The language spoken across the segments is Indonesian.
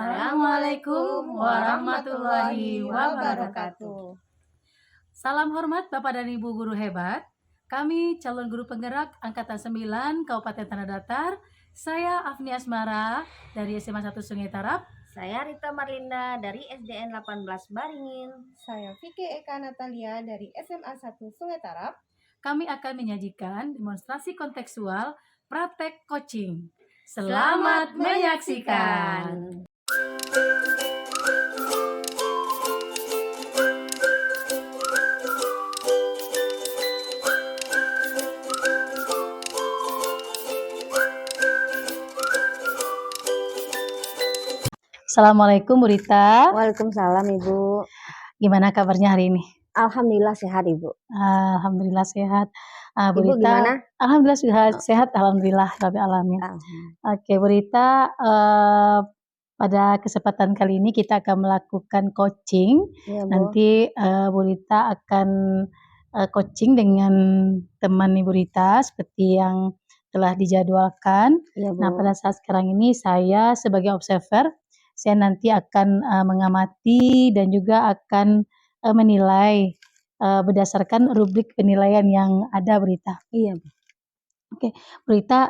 Assalamualaikum warahmatullahi wabarakatuh. Salam hormat Bapak dan Ibu guru hebat. Kami calon guru penggerak Angkatan 9 Kabupaten Tanah Datar. Saya Afni Asmara dari SMA 1 Sungai Tarap. Saya Rita Marlinda dari SDN 18 Baringin. Saya Vicky Eka Natalia dari SMA 1 Sungai Tarap. Kami akan menyajikan demonstrasi kontekstual praktek coaching. Selamat menyaksikan. Assalamualaikum Bu Rita. Waalaikumsalam Ibu. Gimana kabarnya hari ini? Alhamdulillah sehat Ibu. Alhamdulillah sehat. Bu Ibu Rita, gimana? Alhamdulillah sehat. Alhamdulillah Rabbil Alamin. Oke Bu Rita, pada kesempatan kali ini kita akan melakukan coaching. Ya, Bu. Nanti Bu Rita akan coaching dengan teman Ibu Rita seperti yang telah dijadwalkan. Ya, Bu. Nah pada saat sekarang ini saya sebagai observer, saya nanti akan mengamati dan juga akan menilai berdasarkan rubrik penilaian yang ada Bu Rita. Iya, Bu. Oke, Bu Rita,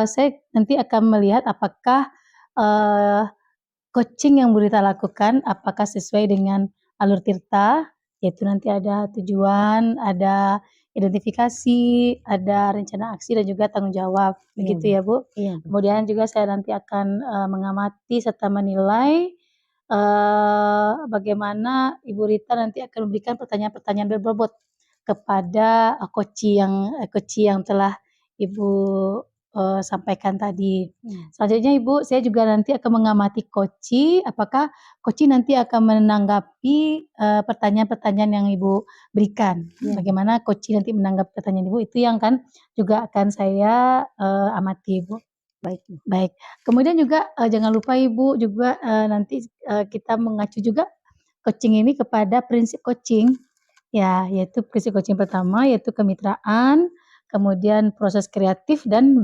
saya nanti akan melihat apakah coaching yang Bu Rita lakukan apakah sesuai dengan alur Tirta, yaitu nanti ada tujuan, ada identifikasi, ada rencana aksi dan juga tanggung jawab, begitu ya Bu? Iya, Bu. Kemudian juga saya nanti akan mengamati serta menilai bagaimana Ibu Rita nanti akan memberikan pertanyaan-pertanyaan berbobot kepada coachee yang telah Ibu sampaikan tadi. Selanjutnya Ibu, saya juga nanti akan mengamati coachee, apakah coachee nanti akan menanggapi pertanyaan-pertanyaan yang Ibu berikan. Bagaimana coachee nanti menanggapi pertanyaan Ibu, itu yang juga akan saya amati Ibu. Baik. Kemudian juga jangan lupa Ibu juga nanti kita mengacu juga coaching ini kepada prinsip coaching, ya, yaitu prinsip coaching pertama yaitu kemitraan, kemudian proses kreatif dan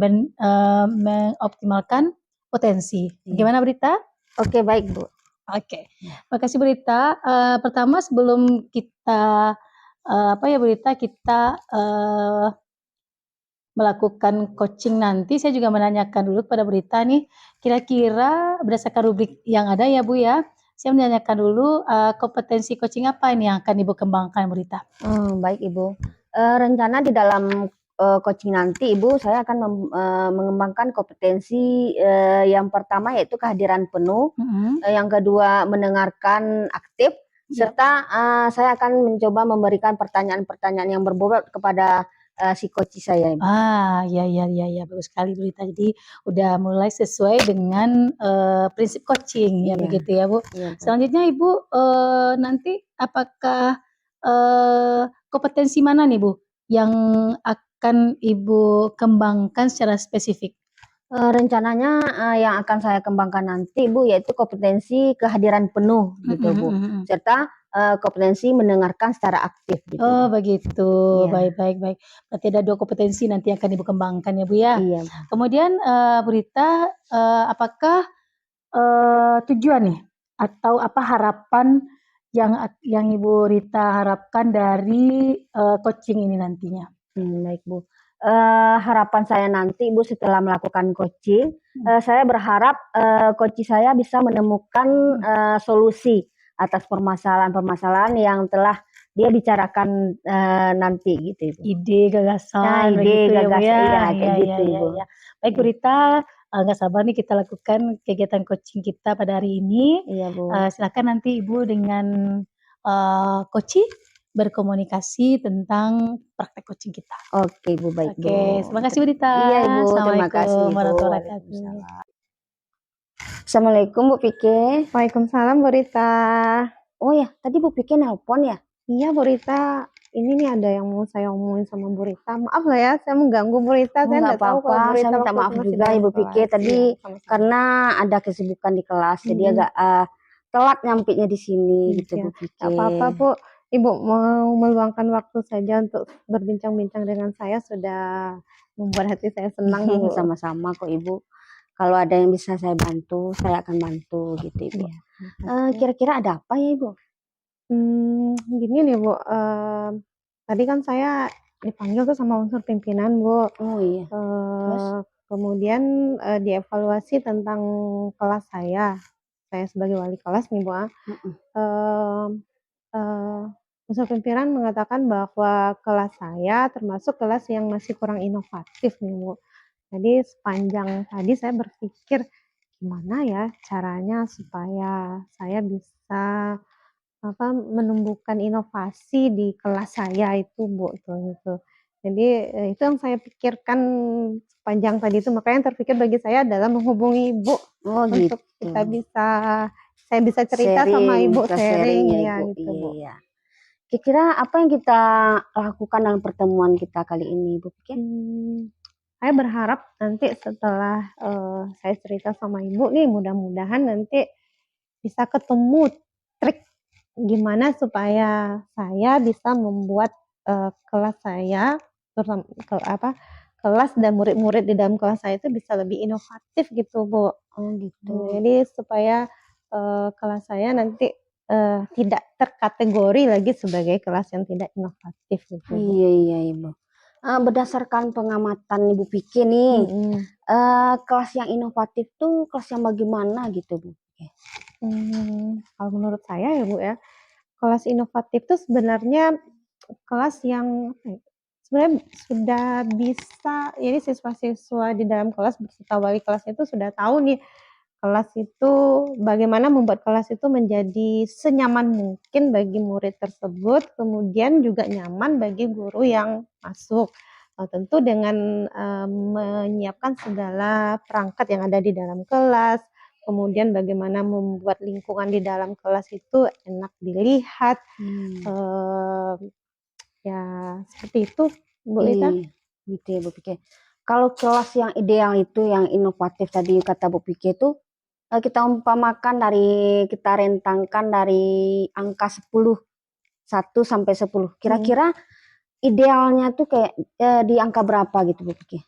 mengoptimalkan potensi. Bagaimana Berita? Oke, baik Bu. Oke, makasih Berita. Pertama sebelum kita Berita kita melakukan coaching nanti, saya juga menanyakan dulu kepada Berita nih, kira-kira berdasarkan rubrik yang ada ya Bu ya, saya menanyakan dulu kompetensi coaching apa ini yang akan Ibu kembangkan Berita? Baik Ibu. Rencana di dalam coaching nanti Ibu, saya akan mengembangkan kompetensi yang pertama yaitu kehadiran penuh, yang kedua mendengarkan aktif, serta saya akan mencoba memberikan pertanyaan-pertanyaan yang berbobot kepada si coachee saya. Ibu. Ya, bagus sekali Berita. Jadi udah mulai sesuai dengan prinsip coaching ya, begitu ya Bu. Iya, Selanjutnya Ibu nanti apakah kompetensi mana nih Bu yang akan Ibu kembangkan secara spesifik? Rencananya yang akan saya kembangkan nanti Bu yaitu kompetensi kehadiran penuh gitu Bu, serta kompetensi mendengarkan secara aktif gitu. Oh begitu, Iya. baik. Berarti ada 2 kompetensi nanti akan Ibu kembangkan ya Bu ya. Iya. Kemudian Berita, apakah tujuan nih atau apa harapan yang Ibu Rita harapkan dari coaching ini nantinya? Baik Bu. Harapan saya nanti Bu setelah melakukan coaching, saya berharap coachee saya bisa menemukan solusi atas permasalahan-permasalahan yang telah dia bicarakan nanti gitu Ibu. Ide, gagasan, ide, begitu ya Bu ya. kayak gitu Ibu. Baik Bu Rita, nggak sabar nih kita lakukan kegiatan coaching kita pada hari ini. Iya Bu. Silakan nanti Ibu dengan coachee berkomunikasi tentang praktek coaching kita. Oke Bu, baik Bu. Oke, terima kasih Bu Rita. Iya Ibu, terima Assalamualaikum kasih Ibu. warahmatullahi wabarakatuh. Assalamualaikum Bu Pike. Waalaikumsalam Bu Rita. Oh ya, tadi Bu Pike nelpon ya? Iya Bu Rita, ini nih ada yang mau saya omongin sama Bu Rita. Maaf lah ya, saya mengganggu Bu Rita. Saya Nggak nggak tahu kalau Bu apa-apa, Rita saya minta waktu maaf itu masih juga dalam Ibu kelas. Pike tadi Iya, sama-sama. karena ada kesibukan di kelas, jadi agak telat nyampiknya di sini gitu Iya, Bu Pike. nggak apa-apa Bu. Ibu mau meluangkan waktu saja untuk berbincang-bincang dengan saya sudah membuat hati saya senang Bu. Sama-sama kok Ibu. Kalau ada yang bisa saya bantu, saya akan bantu gitu Ibu. Iya. Kira-kira ada apa ya Ibu? Gini nih Bu, tadi kan saya dipanggil tuh sama unsur pimpinan Bu. Oh iya. Terus? Kemudian dievaluasi tentang kelas saya sebagai wali kelas nih Bu. Unsur pimpinan mengatakan bahwa kelas saya termasuk kelas yang masih kurang inovatif nih Bu. Jadi sepanjang tadi saya berpikir gimana ya caranya supaya saya bisa menumbuhkan inovasi di kelas saya itu Bu, gitu. Jadi itu yang saya pikirkan sepanjang tadi itu, makanya yang terpikir bagi saya adalah menghubungi Ibu Oh untuk gitu. saya bisa cerita sama Ibu, sharing ya Ibu. gitu Bu. Iya. Kira-kira apa yang kita lakukan dalam pertemuan kita kali ini Ibu pikir? Saya berharap nanti setelah saya cerita sama Ibu nih, mudah-mudahan nanti bisa ketemu trik gimana supaya saya bisa membuat kelas saya, kelas dan murid-murid di dalam kelas saya itu bisa lebih inovatif gitu Bu. Oh gitu. Jadi supaya kelas saya nanti tidak terkategori lagi sebagai kelas yang tidak inovatif gitu Bu. Iya Ibu. Berdasarkan pengamatan Ibu pikir nih, kelas yang inovatif tuh kelas yang bagaimana gitu Bu? Kalau menurut saya ya Bu ya, kelas inovatif itu sebenarnya kelas yang sebenarnya sudah bisa, jadi siswa-siswa di dalam kelas beserta wali kelasnya itu sudah tahu nih kelas itu bagaimana membuat kelas itu menjadi senyaman mungkin bagi murid tersebut, kemudian juga nyaman bagi guru yang masuk. Tentu dengan menyiapkan segala perangkat yang ada di dalam kelas, kemudian bagaimana membuat lingkungan di dalam kelas itu enak dilihat, ya seperti itu Bu Rita. Gitu ya Bu Pikir. Kalau kelas yang ideal itu yang inovatif tadi kata Bu Pikir itu kita umpamakan kita rentangkan dari angka 10, 1 sampai 10. Kira-kira idealnya tuh kayak di angka berapa gitu Bu Pikir?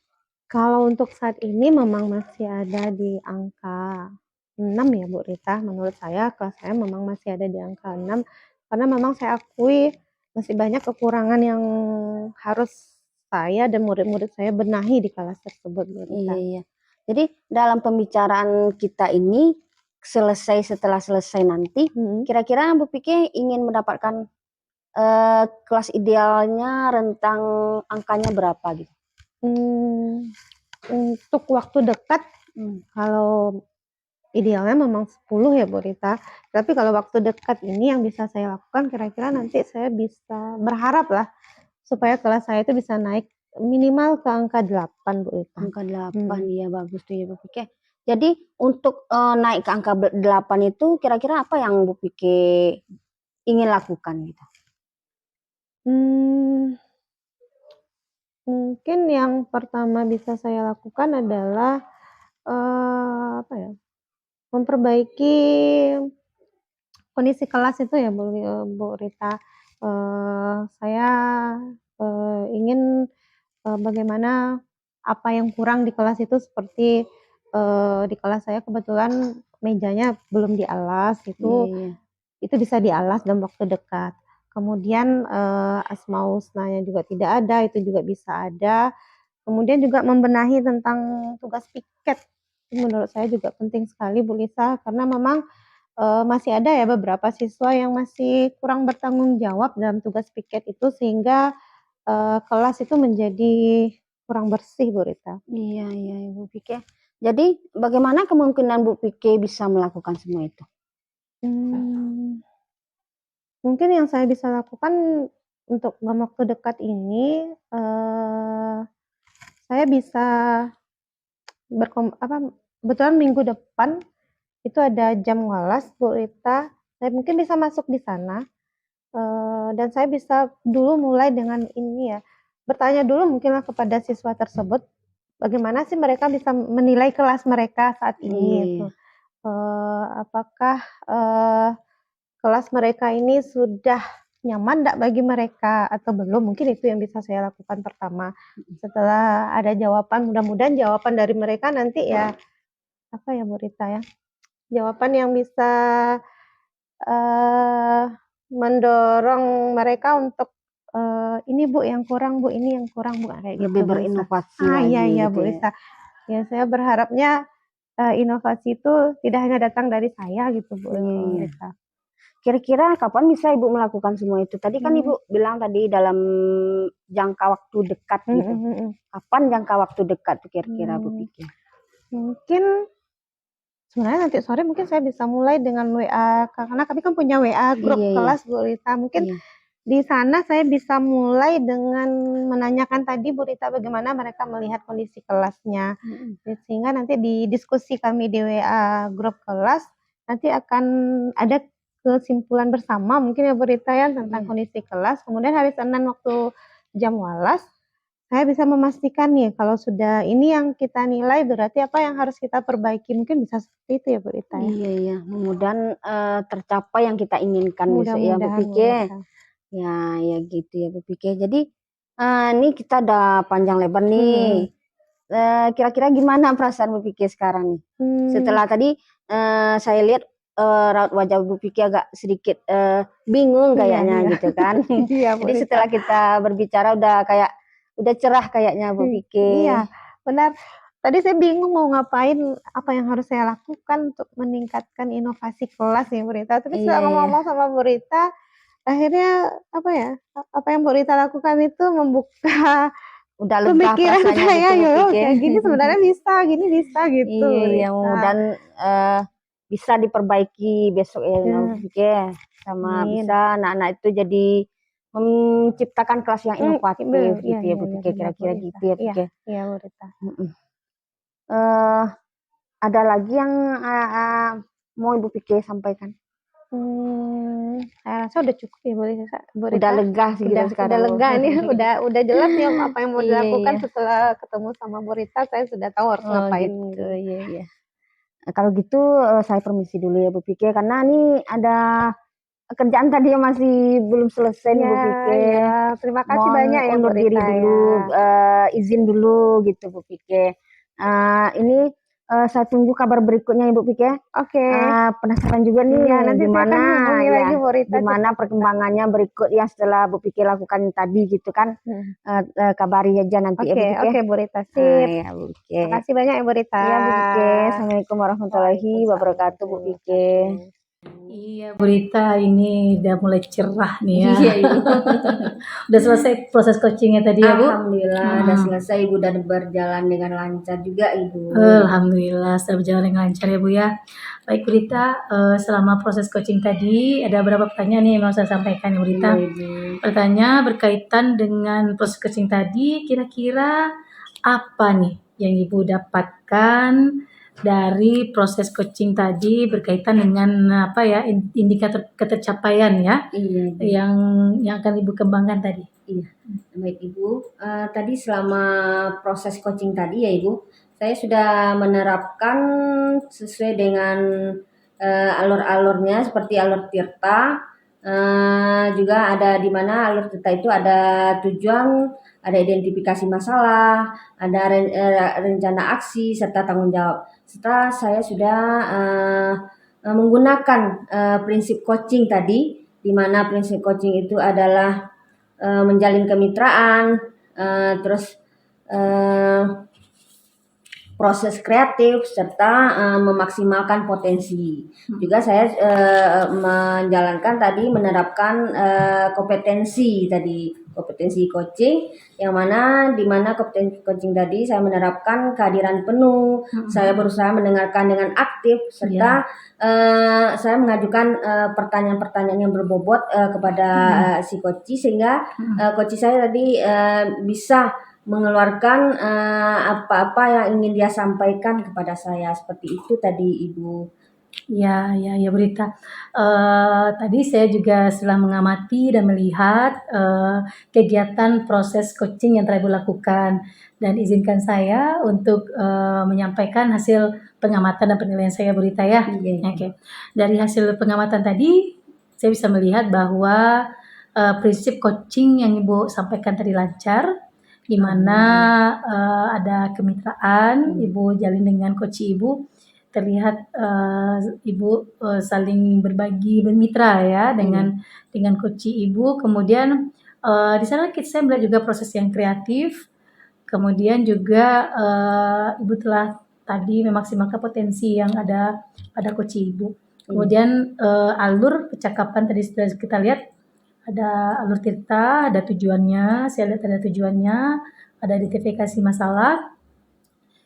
Kalau untuk saat ini memang masih ada di angka 6 ya Bu Rita, menurut saya kelas saya memang masih ada di angka 6, karena memang saya akui masih banyak kekurangan yang harus saya dan murid-murid saya benahi di kelas tersebut Bu Rita. Iya. Jadi dalam pembicaraan kita ini setelah selesai nanti, kira-kira Bu Pikir ingin mendapatkan kelas idealnya rentang angkanya berapa gitu? Untuk waktu dekat, kalau idealnya memang 10 ya Bu Rita, tapi kalau waktu dekat ini yang bisa saya lakukan kira-kira nanti saya bisa berharap lah supaya kelas saya itu bisa naik minimal ke angka 8 Bu Rita. Angka 8 ya bagus tuh ya Bu Pikir. Jadi untuk naik ke angka 8 itu kira-kira apa yang Bu Pikir ingin lakukan gitu? Mungkin yang pertama bisa saya lakukan adalah memperbaiki kondisi kelas itu ya Bu Rita. Saya ingin bagaimana apa yang kurang di kelas itu, seperti di kelas saya kebetulan mejanya belum dialas, itu bisa dialas dalam waktu dekat. Kemudian asmaul husnanya juga tidak ada, itu juga bisa ada. Kemudian juga membenahi tentang tugas piket, menurut saya juga penting sekali Bu Lisa, karena memang masih ada ya beberapa siswa yang masih kurang bertanggung jawab dalam tugas piket itu, sehingga kelas itu menjadi kurang bersih Bu Rita. Iya Bu Pikir. Jadi bagaimana kemungkinan Bu Pikir bisa melakukan semua itu? Mungkin yang saya bisa lakukan untuk dalam waktu dekat ini, saya bisa kebetulan minggu depan itu ada jam walas Bu Rita, saya mungkin bisa masuk di sana, dan saya bisa dulu mulai dengan ini ya, bertanya dulu mungkinlah kepada siswa tersebut, bagaimana sih mereka bisa menilai kelas mereka saat ini gitu. Apakah kelas mereka ini sudah nyaman enggak bagi mereka atau belum, mungkin itu yang bisa saya lakukan pertama. Setelah ada jawaban, mudah-mudahan jawaban dari mereka nanti ya apa ya Bu Rita ya, jawaban yang bisa uh, mendorong mereka untuk ini Bu yang kurang Bu, ini yang kurang Bu, kayak Lebih gitu Bu Rita. berinovasi Iya lagi iya gitu Bu ya. Rita. Ya saya berharapnya inovasi itu tidak hanya datang dari saya gitu Bu Iya. Rita. Kira-kira kapan bisa Ibu melakukan semua itu? Tadi kan Ibu bilang tadi dalam jangka waktu dekat gitu. Kapan jangka waktu dekat tuh kira-kira Bu pikir? Mungkin sebenarnya nanti sore mungkin saya bisa mulai dengan WA, karena kami kan punya WA grup Iya, iya. kelas Bu Rita. Mungkin Iya. di sana saya bisa mulai dengan menanyakan tadi Bu Rita bagaimana mereka melihat kondisi kelasnya. Sehingga nanti di diskusi kami di WA grup kelas nanti akan ada kesimpulan bersama mungkin ya Bu Rita ya tentang kondisi kelas. Kemudian hari Senin waktu jam walas saya bisa memastikan nih kalau sudah ini yang kita nilai berarti apa yang harus kita perbaiki, mungkin bisa seperti itu ya Bu Rita ya. Iya, iya. Mudah-mudahan tercapai yang kita inginkan besok ya Bu Mudah-mudahan Bu pikir. Rita. Ya gitu ya Bu pikir. Jadi ini kita udah panjang lebar nih. Kira-kira gimana perasaan Bu pikir sekarang nih? Setelah tadi saya lihat raut wajah Bu pikir agak sedikit bingung kayaknya Iya. gitu kan. Iya Bu Jadi Rita. setelah kita berbicara udah cerah kayaknya Bu pikir. Iya, benar. Tadi saya bingung mau ngapain, apa yang harus saya lakukan untuk meningkatkan inovasi kelas ya Bu Rita. Tapi setelah ngomong-ngomong sama Bu Rita, akhirnya apa ya? Apa yang Bu Rita lakukan itu membuka Udah lega pemikiran perasaannya saya gitu Bu ya, pikir. kayak gini sebenarnya bisa, gini bisa gitu Bu Iya, Rita. mudah-mudahan bisa diperbaiki besok ya Bu pikir. Sama Amin. bisa anak-anak itu jadi menciptakan kelas yang inovatif gitu ya Iya, Bu iya, pikir. benar, Bu Kira-kira Rita. gitu ya Bu Iya, pikir. iya Bu Rita. Ada lagi yang mau Ibu pikir sampaikan? Saya rasa udah cukup ya Bu Rita. Udah lega sih kita sekarang. Udah lega nih, udah jelas nih apa yang mau Iya, dilakukan iya. setelah ketemu sama Bu Rita, saya sudah tahu harus ngapain. Gitu, iya, iya. Kalau gitu saya permisi dulu ya Bu pikir karena ini ada kerjaan tadi yang masih belum selesai nih Bu pikir. Iya, terima kasih Mohon banyak ya Bu undur diri Rita dulu, izin dulu gitu Bu pikir. Ini saya tunggu kabar berikutnya Ibu pikir. Oke. Penasaran juga nih Iya, nanti saya gimana akan hubungi lagi Bu Rita. gimana perkembangannya berikut yang setelah Bu pikir lakukan tadi gitu kan. Kabari aja nanti ya Bu pikir. Oke Bu Rita, sip. Ya Bu pikir. Terima kasih banyak ya Bu Rita. Iya Bu pikir. Assalamualaikum warahmatullahi wabarakatuh Bu pikir. Iya Bu Rita, ini udah mulai cerah nih ya. Iya Ibu. Udah selesai proses coachingnya tadi ya Bu? Alhamdulillah udah selesai Ibu dan berjalan dengan lancar juga Ibu. Alhamdulillah sudah berjalan dengan lancar ya Bu ya. Baik Bu Rita, selama proses coaching tadi ada beberapa pertanyaan nih yang mau saya sampaikan ya Bu Rita. Pertanyaan berkaitan dengan proses coaching tadi, kira-kira apa nih yang Ibu dapatkan dari proses coaching tadi berkaitan dengan apa ya indikator ketercapaian ya yang akan Ibu kembangkan tadi. Iya, baik Ibu. Tadi selama proses coaching tadi ya Ibu, saya sudah menerapkan sesuai dengan alur-alurnya seperti alur Tirta. Juga ada di mana alur Tirta itu ada tujuan, ada identifikasi masalah, ada rencana aksi serta tanggung jawab. Setelah saya sudah menggunakan prinsip coaching tadi, di mana prinsip coaching itu adalah menjalin kemitraan, terus proses kreatif serta memaksimalkan potensi. Juga saya menjalankan tadi menerapkan kompetensi coaching yang mana di mana kompetensi coaching tadi saya menerapkan kehadiran penuh, saya berusaha mendengarkan dengan aktif serta saya mengajukan pertanyaan-pertanyaan yang berbobot kepada si coach sehingga coach saya tadi bisa mengeluarkan apa-apa yang ingin dia sampaikan kepada saya, seperti itu tadi Ibu. Ya Bu Rita. Tadi saya juga setelah mengamati dan melihat kegiatan proses coaching yang telah Ibu lakukan dan izinkan saya untuk menyampaikan hasil pengamatan dan penilaian saya Bu Rita ya. Oke. Dari hasil pengamatan tadi saya bisa melihat bahwa prinsip coaching yang Ibu sampaikan tadi lancar, di mana ada kemitraan Ibu jalin dengan coach Ibu terlihat Ibu saling berbagi, bermitra ya dengan coaching Ibu. Kemudian di sana saya melihat juga proses yang kreatif. Kemudian juga Ibu telah tadi memaksimalkan potensi yang ada pada coaching Ibu. Kemudian alur percakapan tadi sudah kita lihat, ada alur cerita, ada tujuannya, saya lihat ada tujuannya, ada identifikasi masalah.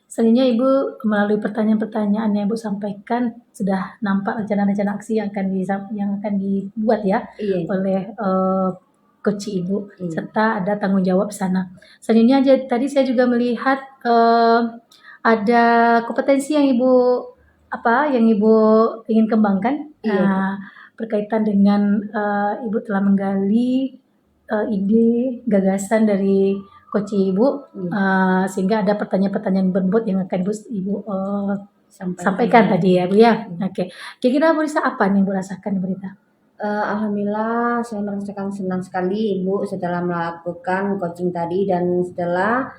Selanjutnya Ibu melalui pertanyaan-pertanyaan yang Ibu sampaikan sudah nampak rencana-rencana aksi yang akan dibuat ya oleh coach Ibu, serta ada tanggung jawab sana. Selanjutnya tadi saya juga melihat ada kompetensi yang Ibu ingin kembangkan. Berkaitan dengan Ibu telah menggali ide, gagasan dari coach Ibu, sehingga ada pertanyaan-pertanyaan berbobot yang akan Ibu sampaikan tadi ya Bu ya. Oke. Kira-kira Bu Risa apa nih Bu rasakan Bu Rita? Alhamdulillah saya merasakan senang sekali Ibu setelah melakukan coaching tadi, dan setelah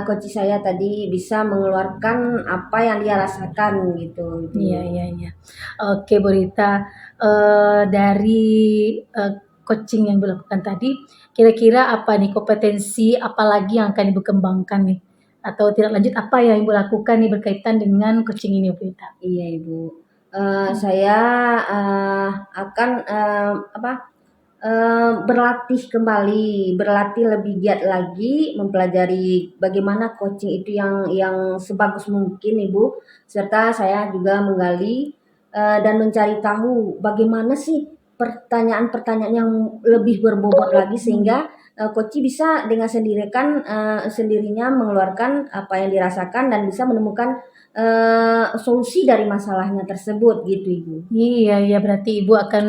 coach saya tadi bisa mengeluarkan apa yang dia rasakan gitu. Iya. Oke Bu Rita, dari coaching yang dilakukan tadi, kira-kira apa nih kompetensi apalagi yang akan Ibu kembangkan nih? Atau tidak lanjut apa yang Ibu lakukan nih berkaitan dengan coaching ini Bu Rita? Iya Ibu. Saya akan berlatih kembali, berlatih lebih giat lagi, mempelajari bagaimana coaching itu yang sebagus mungkin Ibu, serta saya juga menggali dan mencari tahu bagaimana sih pertanyaan-pertanyaan yang lebih berbobot lagi, sehingga coach bisa dengan sendirinya mengeluarkan apa yang dirasakan dan bisa menemukan solusi dari masalahnya tersebut gitu Ibu. Iya berarti Ibu akan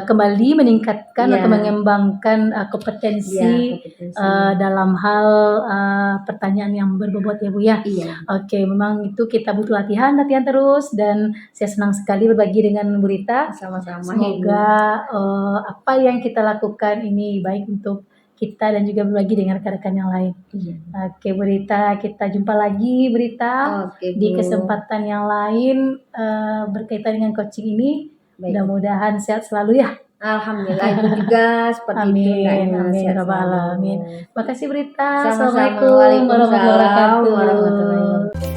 kembali meningkatkan atau mengembangkan kompetensi dalam hal pertanyaan yang berbobot ya Bu ya. Oke, memang itu kita butuh latihan terus, dan saya senang sekali berbagi dengan Bu Rita. Sama-sama. Semoga apa yang kita lakukan ini baik untuk kita dan juga berbagi dengan rekan-rekan yang lain. Oke Bu Rita, kita jumpa lagi Bu Rita di kesempatan yang lain berkaitan dengan coaching ini. Mudah-mudahan sehat selalu ya. Alhamdulillah Ibu juga seperti itu. Amin. Makasih Bu Rita. Sama-sama. Assalamualaikum warahmatullahi Waalaikumsalam wabarakatuh. warahmatullahi wabarakatuh.